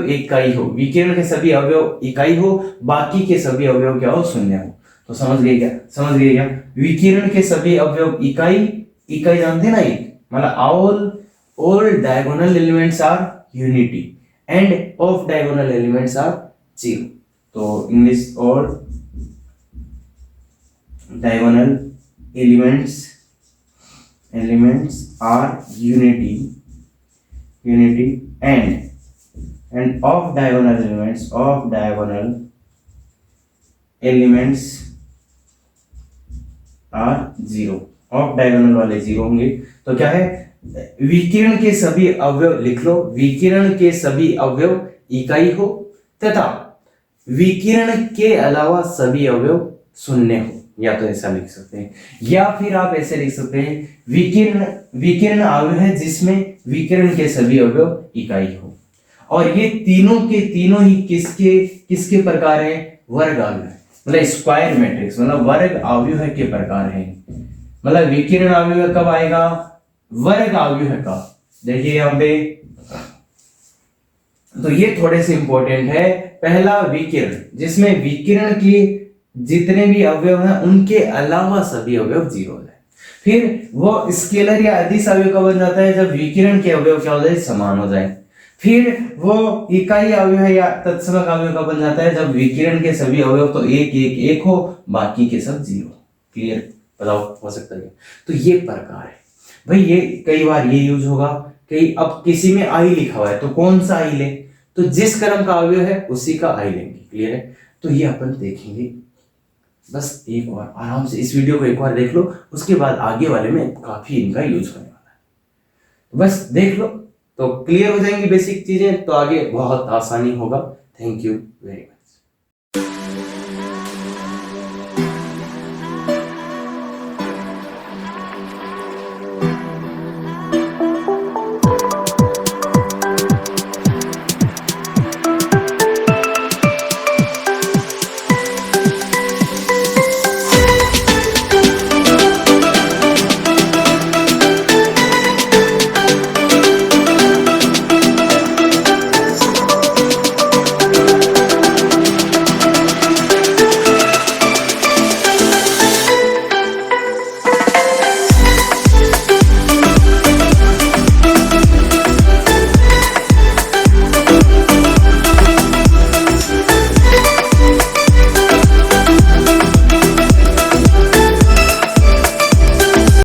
इकाई हो, विकिरण के सभी अवयव इकाई हो, बाकी के सभी अवयव क्या हो? शून्य हो। तो समझ गए क्या? विकिरण के सभी अवयव इकाई जानते हैं ना? एक मतलब all diagonal elements are unity and off diagonal elements are zero। तो English all diagonal elements are unity and off diagonal elements are zero, off diagonal वाले जीरो होंगे। तो क्या है, विकिरण के सभी अवयव लिख लो, विकिरण के सभी अवयव इकाई हो तथा विकिरण के अलावा सभी अवयव शून्य हो, या तो ऐसा लिख सकते हैं, या फिर आप ऐसे लिख सकते हैं विकिरण विकिरण अवयव है जिसमें विकिरण के सभी अवयव इकाई हो। और ये तीनों के तीनों ही किसके किसके प्रकार है, वर्ग अवयव है, मतलब स्क्वायर मैट्रिक्स, मतलब वर्ग अवयव के प्रकार है। मतलब विकिरण अवयव कब आएगा, वर्ग अवयव का, देखिए यहां पे, तो ये थोड़े से इंपॉर्टेंट है। पहला विकिरण, जिसमें विकिरण के जितने भी अवयव हैं उनके अलावा सभी अवयव जीरो है। फिर वो स्केलर या अदिश अवयव का बन जाता है जब विकिरण के अवयव क्या हो जाए, समान हो जाए। फिर वो इकाई अवयव है या तत्समक अवयव का बन जाता है जब विकिरण के सभी अवयव तो एक एक एक हो, बाकी के सब जीरो। क्लियर, बताओ हो सकता है। तो ये प्रकार है भाई, ये कई बार ये यूज होगा, कई अब किसी में आई लिखा हुआ है तो कौन सा आई ले, तो जिस क्रम का अवयव है उसी का आई लेंगे। क्लियर है, तो ये अपन देखेंगे। बस एक बार आराम से इस वीडियो को एक बार देख लो, उसके बाद आगे वाले में काफी इनका यूज करने वाला है। बस देख लो तो क्लियर हो जाएंगी बेसिक चीजें, तो आगे बहुत आसानी होगा। Thank you very much.